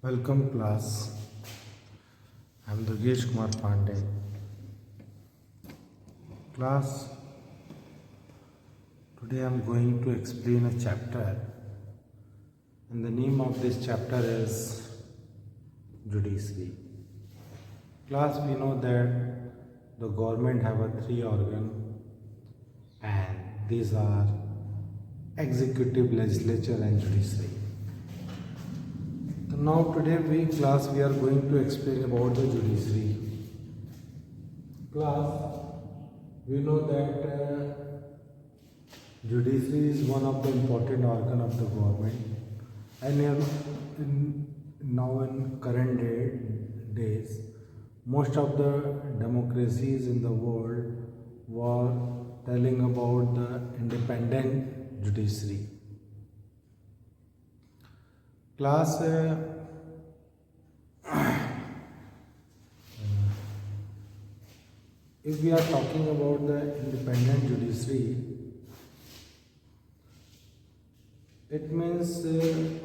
Welcome class. I am Durgesh Kumar Pandey. Class, today I am going to explain a chapter and the name of this chapter is Judiciary. Class, we know that the government have a three organ and these are executive, legislature and judiciary. So now today we are going to explain about the judiciary. Class, we know that judiciary is one of the important organ of the government, and now in current days, most of the democracies in the world were telling about the independent judiciary. Class, if we are talking about the independent judiciary, it means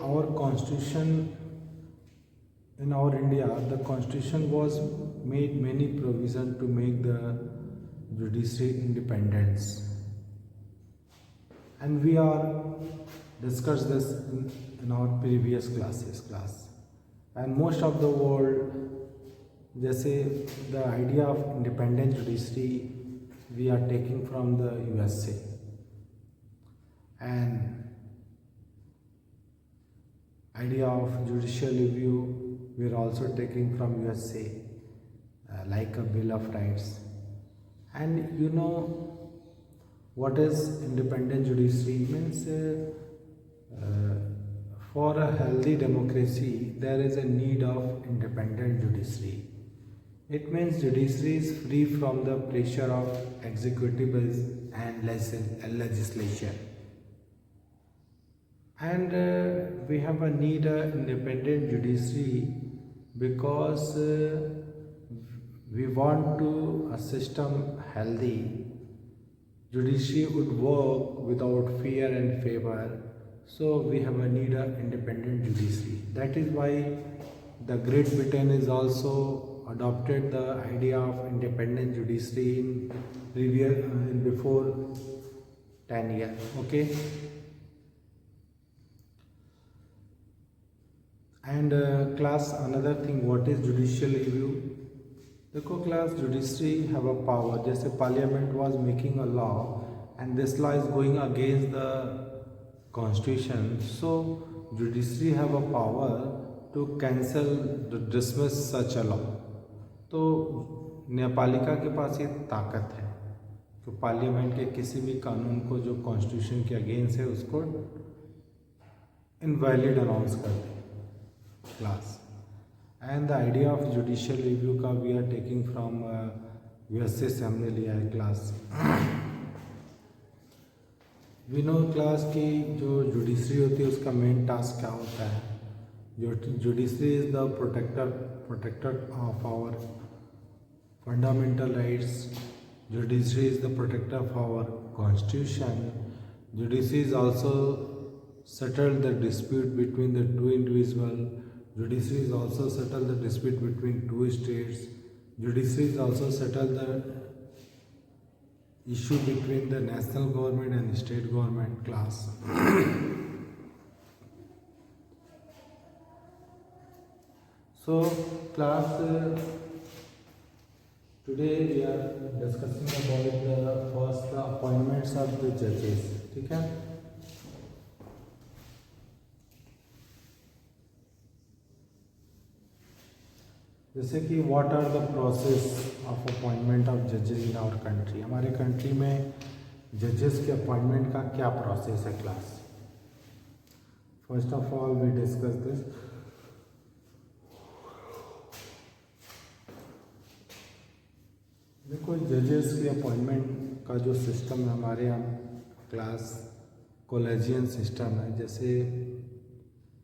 our constitution in our India, the constitution was made many provision to make the judiciary independence, and we are discussed this in our previous class, and most of the world, जैसे the idea of independent judiciary we are taking from the USA, and idea of judicial review we are also taking from USA, like a Bill of Rights. And you know what is independent judiciary means? For a healthy democracy, there is a need of independent judiciary. It means judiciary is free from the pressure of executive and legislation. And we have a need of independent judiciary because we want to a system healthy. Judiciary would work without fear and favor. So we have a need of independent judiciary. That is why the Great Britain is also adopted the idea of independent judiciary in before 10 years. Okay. And class, another thing, what is judicial review? देखो class, judiciary have a power. जैसे parliament was making a law and this law is going against the constitution, so judiciary have a power to cancel, to dismiss such a law. तो न्यायपालिका के पास ये ताकत है कि parliament के किसी भी कानून को जो कॉन्स्टिट्यूशन के अगेंस्ट है उसको इनवैलिड अनाउंस कर दे. Class, and the idea of judicial review का we are taking from USA से हमने लिया है class. We know class की जो judiciary होती है उसका main task क्या होता है? जो judiciary is the protector of our fundamental rights. Judiciary is the protector of our constitution. Judiciary is also settle the dispute between the two individuals. Judiciary is also settle the dispute between two states. Judiciary is also settle the issue between the national government and state government. Class. So class, today we are discussing about the first appointments of the judges. ठीक है? जैसे कि what are the process of appointment of जजेस in our country. हमारे country में जजेस के appointment का क्या प्रोसेस है class? First of all we discuss this. देखो, जजेस के अपॉइंटमेंट का जो सिस्टम है हमारे यहाँ क्लास, कॉलेजियन सिस्टम है. जैसे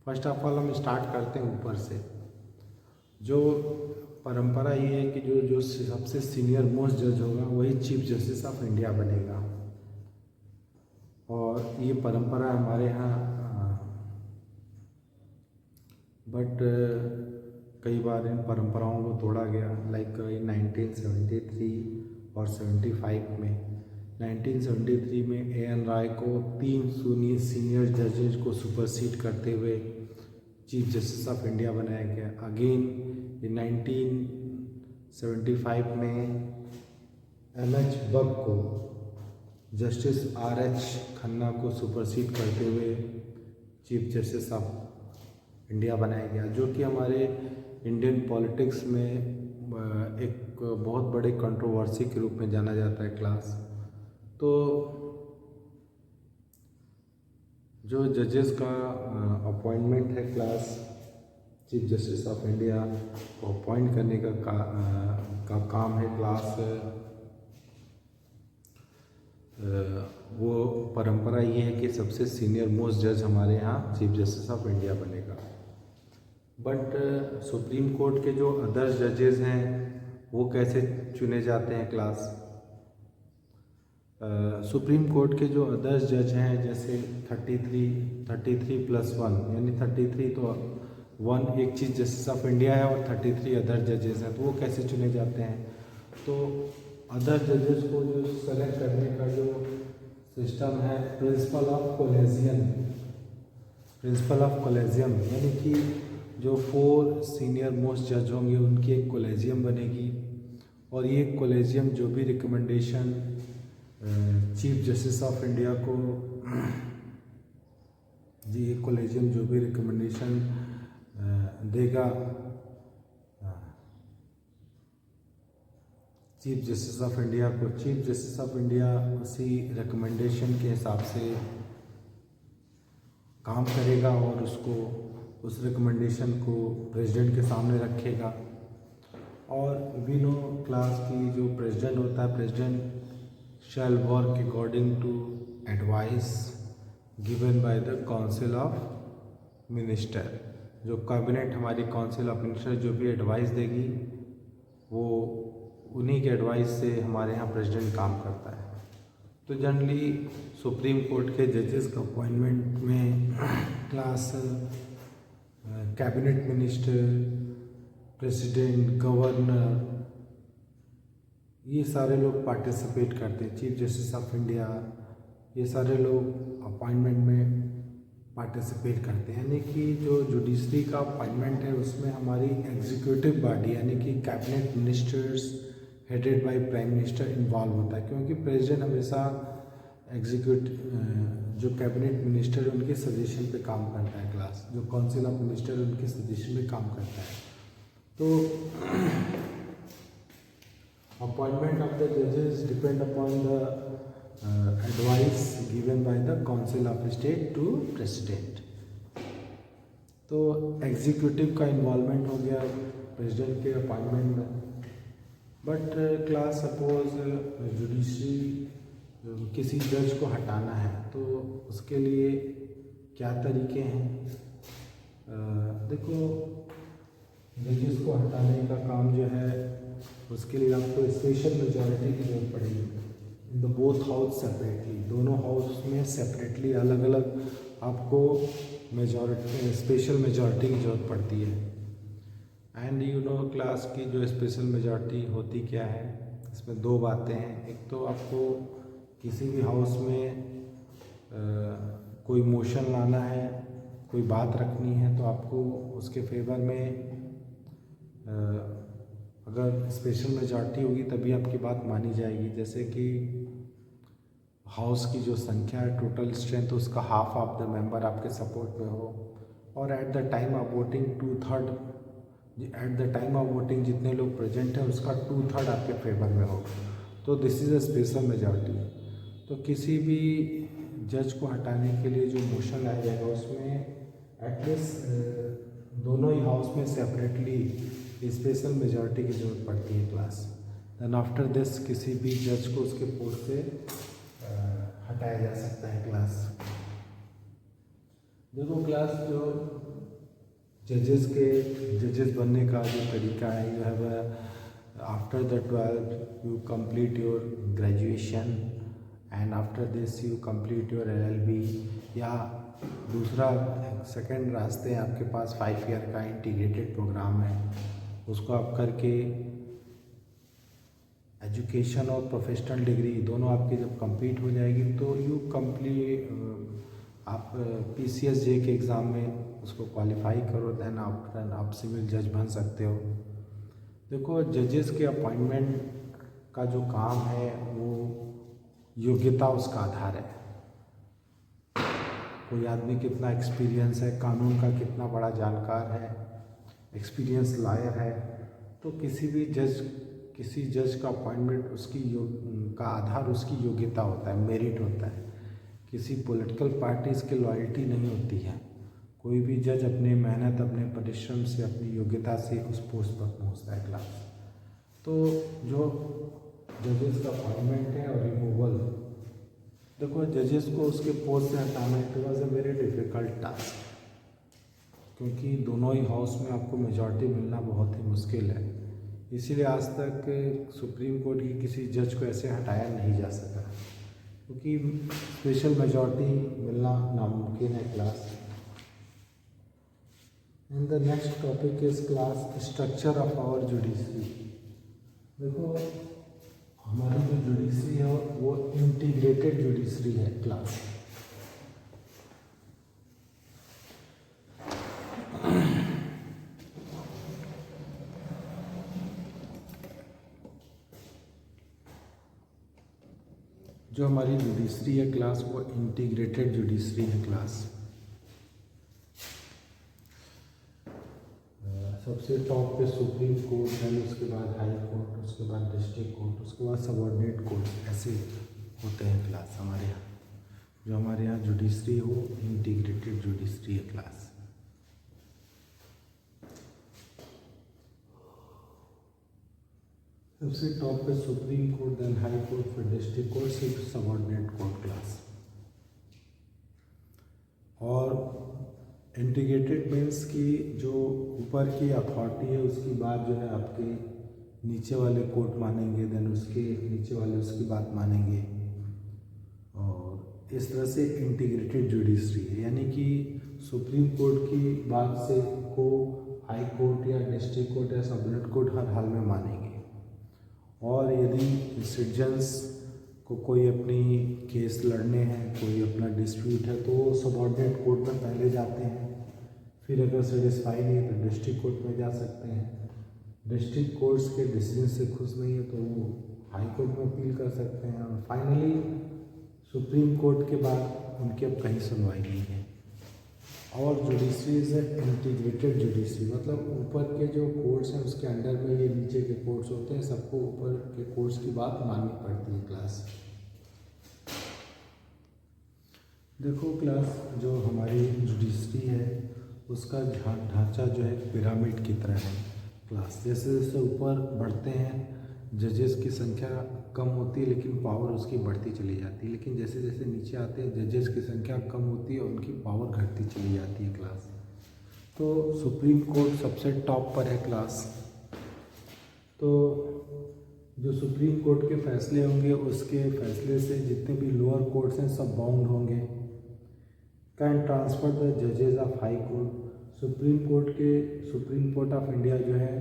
फर्स्ट ऑफ ऑल हम स्टार्ट करते हैं ऊपर से. जो परंपरा ये है कि जो सबसे सीनियर मोस्ट जज होगा वही चीफ जस्टिस ऑफ इंडिया बनेगा, और ये परंपरा हमारे यहाँ बट कई बार इन परंपराओं को तोड़ा गया, लाइक इन 1973 और 75 में। 1973 में A.N. राय को 3 सीनियर जजेज को सुपरसीड करते हुए चीफ जस्टिस ऑफ इंडिया बनाया गया। अगेन इन 1975 में M.H. बग को जस्टिस R.H. खन्ना को सुपरसीड करते हुए चीफ जस्टिस ऑफ इंडिया बनाया गया, जो कि हमारे इंडियन पॉलिटिक्स में एक बहुत बड़े कंट्रोवर्सी के रूप में जाना जाता है क्लास। तो जो जजेस का अपॉइंटमेंट है class, chief justice of India को अपॉइंट करने का काम है क्लास, वो परंपरा ये है कि सबसे सीनियर मोस्ट जज हमारे यहाँ चीफ जस्टिस ऑफ इंडिया बनेगा। बट सुप्रीम कोर्ट के जो अदर जजेस हैं वो कैसे चुने जाते हैं क्लास? सुप्रीम कोर्ट के जो अदर्स जज हैं, जैसे 33+1 यानी 33 तो 1 एक चीफ जस्टिस ऑफ इंडिया है और 33 अदर जजेस हैं, तो वो कैसे चुने जाते हैं? तो अदर जजेस को जो सेलेक्ट करने का जो सिस्टम है, प्रिंसिपल ऑफ कोलेजियम यानी कि जो 4 सीनियर मोस्ट जज होंगे उनकी एक कोलेजियम बनेगी, और ये कोलेजियम जो भी recommendation chief justice of India को ये कोलेजियम जो भी रिकमेंडेशन देगा चीफ जस्टिस ऑफ इंडिया को, चीफ जस्टिस ऑफ इंडिया उसी रिकमेंडेशन के हिसाब से काम करेगा और उसको उस रिकमेंडेशन को प्रेसिडेंट के सामने रखेगा। और वी नो क्लास की जो प्रेसिडेंट होता है, president shall work according to advice given by the council of minister। जो कैबिनेट हमारी काउंसिल ऑफ मिनिस्टर जो भी एडवाइस देगी वो उन्हीं के एडवाइस से हमारे यहाँ प्रेसिडेंट काम करता है। तो जनरली सुप्रीम कोर्ट के जजेस का अपॉइंटमेंट में class cabinet minister, president, governor, ये सारे लोग पार्टिसिपेट करते हैं। चीफ जस्टिस ऑफ इंडिया, ये सारे लोग अपॉइंटमेंट में पार्टिसिपेट करते हैं। यानी कि जो जुडिशरी का अपॉइंटमेंट है उसमें हमारी एग्जीक्यूटिव बॉडी यानी कि cabinet ministers headed by prime minister involve होता है, क्योंकि प्रेसिडेंट हमेशा जो कैबिनेट मिनिस्टर उनके सजेशन पे काम करता है क्लास, जो काउंसिल ऑफ मिनिस्टर उनके सजेशन पे काम करता है। तो appointment of the judges depend upon the advice given by the council of state to president। तो एग्जीक्यूटिव का इन्वॉल्वमेंट हो गया प्रेसिडेंट के अपॉइंटमेंट में। बट क्लास सपोज जुडिशरी किसी जज को हटाना है तो उसके लिए क्या तरीके हैं? देखो, जजेस को हटाने का काम जो है उसके लिए आपको स्पेशल मेजॉरिटी की जरूरत पड़ेगी in the both house separately, दोनों हाउस में सेपरेटली अलग अलग आपको स्पेशल मेजॉरिटी की जरूरत पड़ती है। एंड यू नो क्लास की जो स्पेशल मेजॉरिटी होती क्या है, इसमें 2 बातें हैं। एक तो आपको किसी भी हाउस में कोई मोशन लाना है, कोई बात रखनी है, तो आपको उसके फेवर में अगर स्पेशल मेजॉरिटी होगी तभी आपकी बात मानी जाएगी। जैसे कि हाउस की जो संख्या है, टोटल स्ट्रेंथ, उसका हाफ ऑफ द मेंबर आपके सपोर्ट में हो, और at the time of voting 2/3 at the time of voting जितने लोग प्रेजेंट हैं उसका 2/3 आपके फेवर में हो, तो this is a special majority. तो किसी भी जज को हटाने के लिए जो मोशन लाया जाएगा उसमें एटलीस्ट दोनों ही हाउस में सेपरेटली स्पेशल मेजॉरिटी की जरूरत पड़ती है क्लास। देन आफ्टर दिस किसी भी जज को उसके पोस्ट से हटाया जा सकता है क्लास। देखो क्लास, जो जजेस बनने का जो तरीका है, you have after the 12th you complete your graduation and after this you complete your LLB, या दूसरा सेकंड रास्ते आपके पास 5 ईयर का इंटीग्रेटेड प्रोग्राम है, उसको आप करके एजुकेशन और प्रोफेशनल डिग्री दोनों आपकी जब कंप्लीट हो जाएगी तो यू कंप्लीट आप PCSJ के एग्ज़ाम में उसको क्वालिफाई करो, देन आप सिविल जज बन सकते हो। देखो, जजेस के अपॉइंटमेंट का जो काम है वो योग्यता उसका आधार है। कोई आदमी कितना एक्सपीरियंस है, कानून का कितना बड़ा जानकार है, एक्सपीरियंस लॉयर है, तो किसी जज का अपॉइंटमेंट का आधार उसकी योग्यता होता है, मेरिट होता है। किसी पॉलिटिकल पार्टीज़ की लॉयल्टी नहीं होती है। कोई भी जज अपने मेहनत, अपने परिश्रम से, अपनी योग्यता से उस पोस्ट पर पहुंचता है क्लास। तो जो जजेस का अपॉइंटमेंट है और रिमूवल, देखो जजेस को उसके पोस्ट से हटाना it was a very difficult task, क्योंकि दोनों ही हाउस में आपको मेजॉरिटी मिलना बहुत ही मुश्किल है। इसीलिए आज तक सुप्रीम कोर्ट की किसी जज को ऐसे हटाया नहीं जा सका, क्योंकि स्पेशल मेजॉरिटी मिलना नामुमकिन है class. And the next topic is class structure of our judiciary. देखो, हमारी जो जुडिशरी है वो इंटीग्रेटेड जुडिशरी है क्लास। जो हमारी जुडिशरी है क्लास वो इंटीग्रेटेड जुडिशरी है क्लास। सबसे टॉप पे सुप्रीम कोर्ट है, उसके बाद हाई कोर्ट, उसके बाद डिस्ट्रिक्ट कोर्ट, उसके बाद सबऑर्डिनेट कोर्ट, ऐसे होते हैं क्लास हमारे यहाँ। जो हमारे यहाँ जुडिशरी हो इंटीग्रेटेड जुडिशरी है क्लास। सबसे टॉप पे supreme court, then high court, फिर डिस्ट्रिक्ट कोर्ट, सिर्फ सबऑर्डिनेट कोर्ट क्लास। और इंटीग्रेटेड मीन्स की जो ऊपर की अथॉरिटी है उसकी बात जो है आपके नीचे वाले कोर्ट मानेंगे, देन उसके नीचे वाले उसकी बात मानेंगे, और इस तरह से इंटीग्रेटेड जुडिशरी है। यानी कि सुप्रीम कोर्ट की बात से को हाई कोर्ट या डिस्ट्रिक्ट कोर्ट या सबऑर्डिनेट कोर्ट हर हाल में मानेंगे। और यदि सिटीजन्स को कोई अपनी केस लड़ने हैं, कोई अपना डिस्प्यूट है, तो वो सबऑर्डिनेट कोर्ट में पहले जाते हैं। फिर अगर सेटिस्फाई नहीं है तो डिस्ट्रिक्ट कोर्ट में जा सकते हैं। डिस्ट्रिक्ट कोर्ट्स के डिसीजन से खुश नहीं है तो वो हाई कोर्ट में अपील कर सकते हैं। और फाइनली सुप्रीम कोर्ट के बाद उनकी अब कहीं सुनवाई नहीं है। और जुडिशरी इज इंटीग्रेटेड जुडिशरी, मतलब ऊपर के जो कोर्ट्स हैं उसके अंडर में ये नीचे के कोर्ट्स होते हैं, सबको ऊपर के कोर्ट्स की बात माननी पड़ती है क्लास। देखो क्लास, जो हमारी जुडिशरी है उसका ढांचा जो है पिरामिड की तरह है क्लास। जैसे जैसे ऊपर बढ़ते हैं जजेस की संख्या कम होती है लेकिन पावर उसकी बढ़ती चली जाती है, लेकिन जैसे जैसे नीचे आते हैं जजेस की संख्या कम होती है और उनकी पावर घटती चली जाती है क्लास। तो सुप्रीम कोर्ट सबसे टॉप पर है क्लास। तो जो सुप्रीम कोर्ट के फैसले होंगे उसके फैसले से जितने भी लोअर कोर्ट्स हैं सब बाउंड होंगे। कैन ट्रांसफर द जजेस of high court. Supreme court of India जो है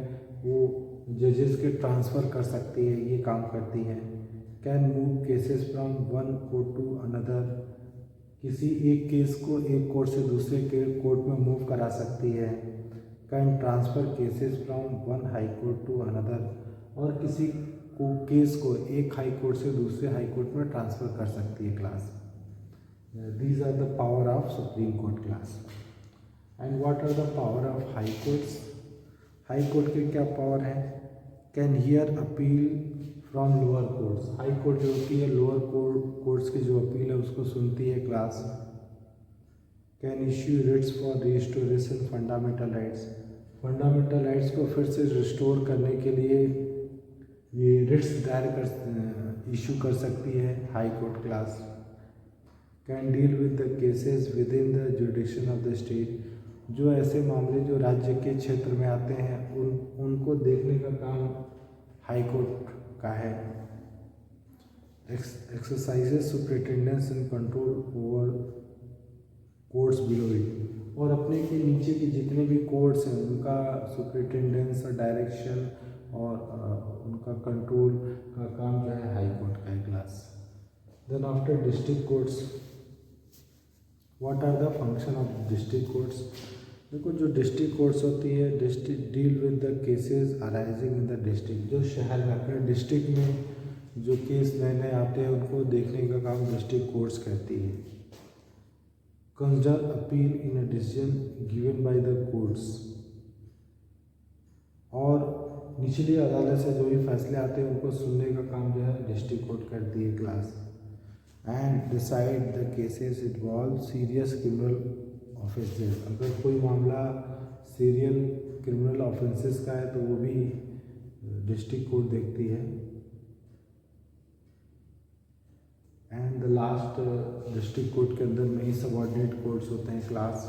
वो जजेस के ट्रांसफ़र कर सकती है, ये काम करती है। Can move cases from one court to another. किसी एक केस को एक कोर्ट से दूसरे के कोर्ट में मूव करा सकती है। Can transfer cases from one high court to another. और किसी को केस को एक हाई कोर्ट से दूसरे हाई कोर्ट में ट्रांसफ़र कर सकती है class. These are the power of supreme court class. And what are the power of high courts. High court के क्या पावर है। Can hear appeal from lower courts. High court जो होती है लोअर कोर्ट्स की जो अपील है उसको सुनती है class. Can issue Ritz for restoration fundamental rights. Fundamental rights को फिर से रिस्टोर करने के लिए ये रिट्स इशू कर सकती है high court class. Can deal with the cases with in the जुडिक्शन of the state. जो ऐसे मामले जो राज्य के क्षेत्र में आते हैं उनको देखने का काम हाई कोर्ट का है। Exercises superintendence and control over courts below it, और अपने के नीचे के जितने भी कोर्ट्स हैं उनका सुपरिटेंडेंस और डायरेक्शन और उनका कंट्रोल का काम जो है हाई कोर्ट का है class. Then after district courts, what are the function of district courts. देखो जो डिस्ट्रिक्ट कोर्ट्स होती है, district deal with the cases arising in the district. जो शहर में अपने डिस्ट्रिक्ट में जो केस नए नए आते हैं उनको देखने का काम डिस्ट्रिक्ट कोर्ट्स करती है। Consider appeal in a decision given by the courts, और निचली अदालत से जो भी फैसले आते हैं उनको सुनने का काम जो है डिस्ट्रिक्ट कोर्ट करती है class. And decide the cases involve serious criminal offences. अगर कोई मामला सीरियल क्रिमिनल ऑफेंसेस का है तो वो भी डिस्ट्रिक्ट कोर्ट देखती है। And the last, district court के अंदर में ही सबऑर्डिनेट कोर्ट्स होते हैं क्लास।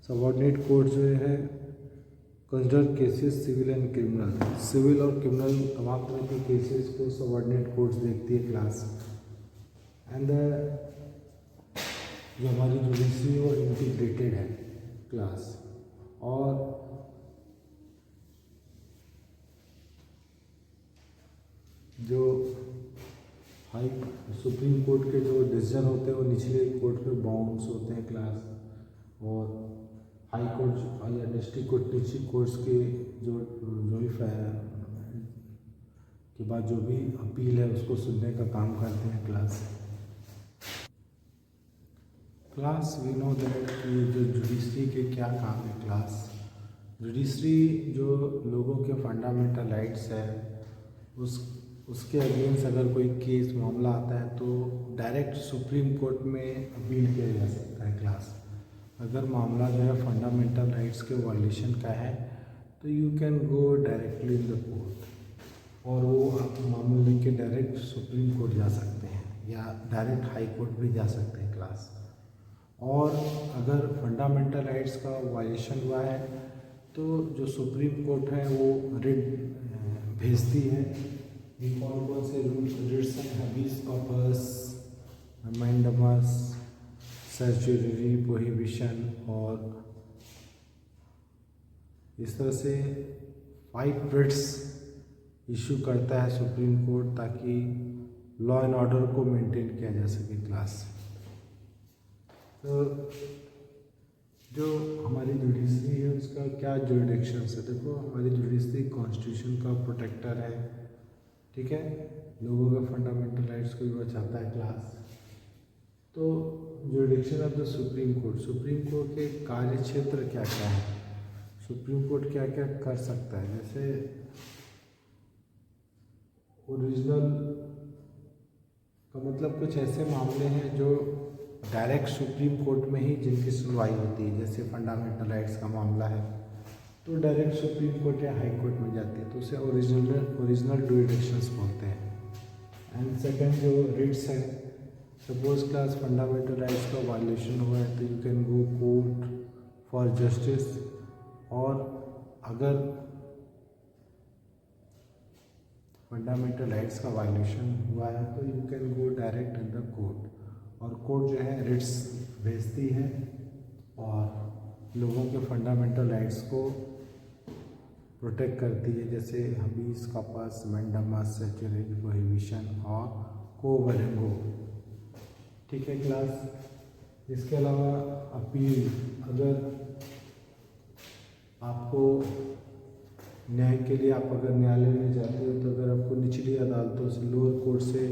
सबऑर्डिनेट कोर्ट जो है consider cases civil and criminal. Civil और क्रिमिनल तमाम तरह के केसेस को सबऑर्डिनेट कोर्ट्स देखती है क्लास। एंड जो हमारी जुडिशरी वो इंटीग्रेटेड है क्लास। और जो हाई सुप्रीम कोर्ट के जो डिसीजन होते हैं वो निचले कोर्ट पे बाउंड्स होते हैं क्लास। और हाई कोर्ट या डिस्ट्रिक्ट कोर्ट निचली कोर्ट्स के जो भी के बाद जो भी अपील है उसको सुनने का काम करते हैं class. Class we know that कि जो जुडिशरी के क्या काम है क्लास। जुडिशरी जो लोगों के फंडामेंटल राइट्स है उसके अगेंस्ट अगर कोई केस मामला आता है तो डायरेक्ट सुप्रीम कोर्ट में अपील किया जा सकता है क्लास। अगर मामला जो है फंडामेंटल राइट्स के वायलेशन का है तो you can go directly in the court, और वो आप मामला लेके डायरेक्ट सुप्रीम कोर्ट जा सकते हैं या डायरेक्ट हाई कोर्ट भी जा सकते हैं क्लास। और अगर फंडामेंटल राइट्स का वायलेशन हुआ है तो जो सुप्रीम कोर्ट है वो रिट भेजती है। कौन कौन से रिट्स हैं? हबीस कॉर्पस, मैंडमस, सर्चुरी, प्रोहिबिशन, और इस तरह से 5 रिट्स इशू करता है सुप्रीम कोर्ट ताकि लॉ एंड ऑर्डर को मेंटेन किया जा सके क्लास। तो जो हमारी जुडिशरी है उसका क्या जुरिडिक्शंस है? देखो हमारी जुडिशरी कॉन्स्टिट्यूशन का प्रोटेक्टर है, ठीक है, लोगों के फंडामेंटल राइट्स को भी बचाता है क्लास। तो jurisdiction of the supreme court, supreme court के कार्य क्षेत्र क्या क्या है, सुप्रीम कोर्ट क्या क्या कर सकता है? जैसे ओरिजिनल का मतलब कुछ ऐसे मामले हैं जो डायरेक्ट सुप्रीम कोर्ट में ही जिनकी सुनवाई होती है, जैसे फंडामेंटल राइट्स का मामला है तो डायरेक्ट सुप्रीम कोर्ट या हाई कोर्ट में जाती है, तो उसे ओरिजिनल जुरिडिक्शंस बोलते हैं। एंड सेकंड जो रिट्स है, सपोज क्लास फंडामेंटल राइट्स का वायलेशन हुआ है तो you can go court for justice, और अगर फंडामेंटल राइट्स का वायलेशन हुआ है तो you can go direct in the court, और कोर्ट जो है रिट्स भेजती है और लोगों के फंडामेंटल राइट्स को प्रोटेक्ट करती है, जैसे हबीस कॉर्पस, मैंडमस, सर्चुरी, प्रोहिबिशन और को बरेंगो, ठीक है क्लास। इसके अलावा अपील, अगर आपको न्याय के लिए आप अगर न्यायालय में जाते हो तो अगर आपको निचली अदालतों से, लोअर कोर्ट से,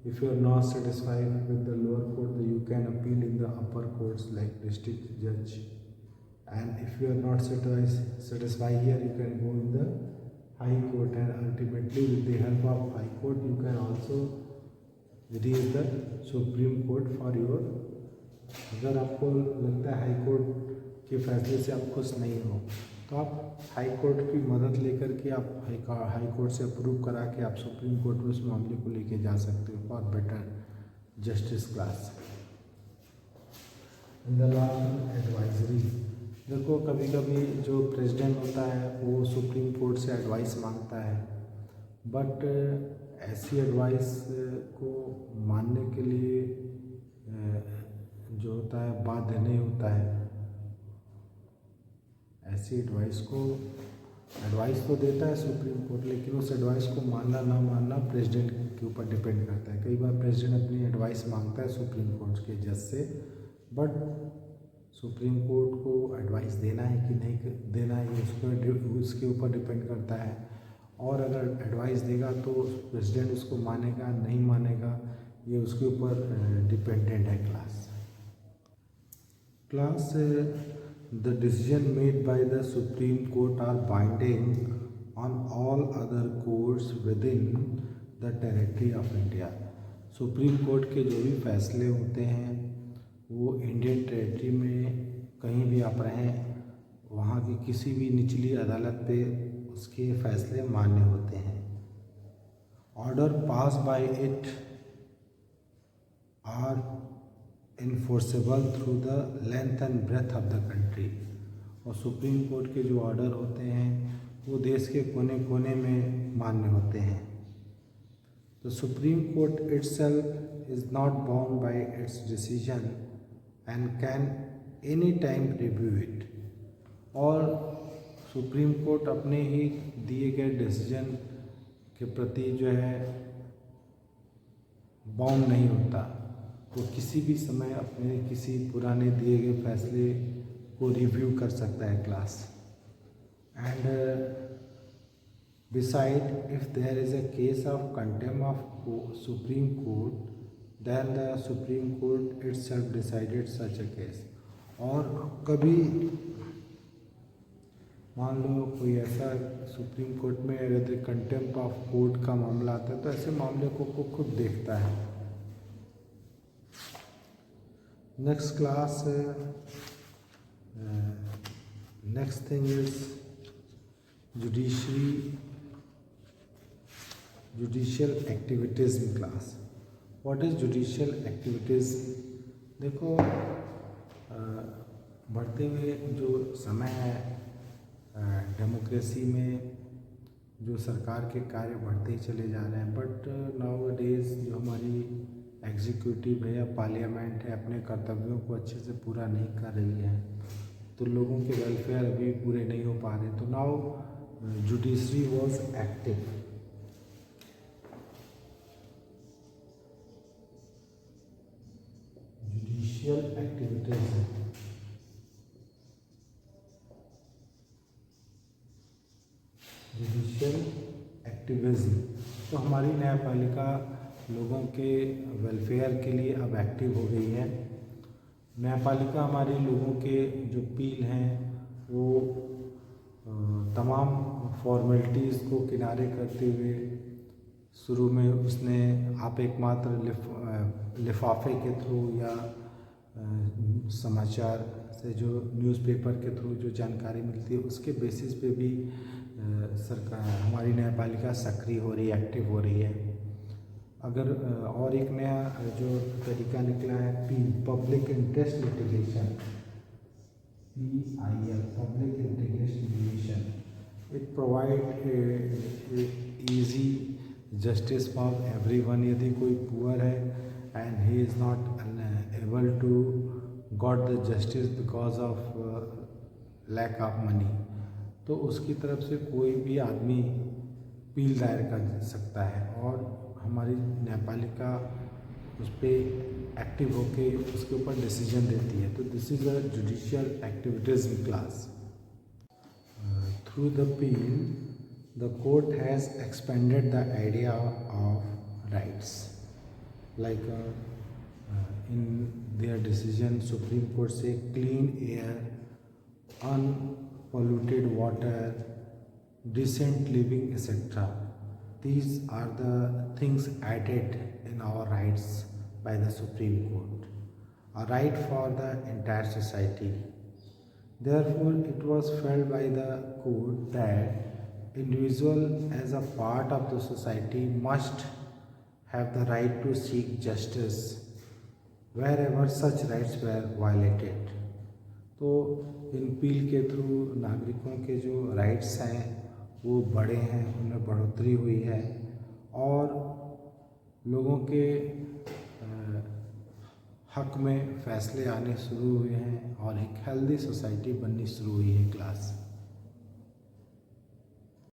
if you are not satisfied with the lower court you can appeal in the upper courts like district जज, and if you are not satisfied here you can go in the high court, and ultimately with the help of high court you can also reach the supreme court for your, अगर आपको लगता है high court के फैसले से आप खुश नहीं हो तो आप हाई कोर्ट की मदद लेकर के आप हाई कोर्ट से अप्रूव करा के आप सुप्रीम कोर्ट में उस मामले को लेके जा सकते हो for better justice class. In the last advisory, देखो कभी कभी जो प्रेसिडेंट होता है वो सुप्रीम कोर्ट से एडवाइस मांगता है, बट ऐसी एडवाइस को मानने के लिए जो होता है बाध्य नहीं होता है। ऐसी एडवाइस तो देता है सुप्रीम कोर्ट, लेकिन उस एडवाइस को मानना ना मानना प्रेसिडेंट के ऊपर डिपेंड करता है। कई बार प्रेसिडेंट अपनी एडवाइस मांगता है सुप्रीम कोर्ट के जज से, बट सुप्रीम कोर्ट को एडवाइस देना है कि नहीं देना है ये उसके ऊपर डिपेंड करता है। और अगर एडवाइस देगा तो प्रेसिडेंट उसको मानेगा नहीं मानेगा, ये उसके ऊपर डिपेंडेंट है। Class the decision made by the Supreme Court are binding on all other courts within the territory of India। Supreme court के जो भी फैसले होते हैं वो इंडियन टेरिटरी में कहीं भी आप रहें, वहाँ की किसी भी निचली अदालत पे उसके फैसले मान्य होते हैं। Order pass by it are enforceable through the length and breadth of the country. और सुप्रीम कोर्ट के जो ऑर्डर होते हैं वो देश के कोने कोने में मान्य होते हैं। तो supreme court itself is not bound by it's decision and can any time review it. और सुप्रीम कोर्ट अपने ही दिए गए डिसीजन के प्रति जो है बाउंड नहीं होता, वो किसी भी समय अपने किसी पुराने दिए गए फैसले को रिव्यू कर सकता है class. And beside if there is a case of contempt of supreme court then the supreme court itself decided such a case. और कभी मान लो कोई ऐसा सुप्रीम कोर्ट में अगर कंटेम्प्ट ऑफ कोर्ट का मामला आता है तो ऐसे मामले को खुद देखता है। Next class next thing is judicial activities in class. What is judicial activities? देखो बढ़ते हुए जो समय है डेमोक्रेसी में जो सरकार के कार्य बढ़ते ही चले जा रहे हैं, बट नाउ डेज जो हमारी एग्जीक्यूटिव है या पार्लियामेंट है अपने कर्तव्यों को अच्छे से पूरा नहीं कर रही है, तो लोगों के वेलफेयर अभी पूरे नहीं हो पा रहे। तो now judiciary was active. Judicial activities, judicial activism. तो हमारी न्यायपालिका लोगों के वेलफेयर के लिए अब एक्टिव हो गई है। न्यायपालिका हमारी लोगों के जो पील हैं वो तमाम फॉर्मेलिटीज़ को किनारे करते हुए शुरू में उसने आप एकमात्र लिफाफे के थ्रू या समाचार से जो न्यूज़पेपर के थ्रू जो जानकारी मिलती है उसके बेसिस पे भी सरकार हमारी न्यायपालिका सक्रिय हो रही है, एक्टिव हो रही है। अगर और एक नया जो तरीका निकला है public interest litigation, PIL, public interest litigation. It provide easy justice for everyone. यदि कोई पुअर है and he is not able to got the justice because of lack of money, तो उसकी तरफ से कोई भी आदमी अपील दायर कर सकता है और हमारी न्यायपालिका उस पर एक्टिव होके उसके ऊपर डिसीजन देती है। तो this is a judicial activities in class. Through the appeal the court has expanded the idea of rights, like in their decision Supreme Court से clean air, unpolluted water, decent living, etc. These are the things added in our rights by the Supreme Court, a right for the entire society. Therefore, it was felt by the court that individual as a part of the society must have the right to seek justice wherever such rights were violated. तो in appeal के through नागरिकों के जो rights हैं वो बढ़े हैं, उनमें बढ़ोतरी हुई है और लोगों के हक में फैसले आने शुरू हुए हैं और एक हेल्दी सोसाइटी बननी शुरू हुई है क्लास।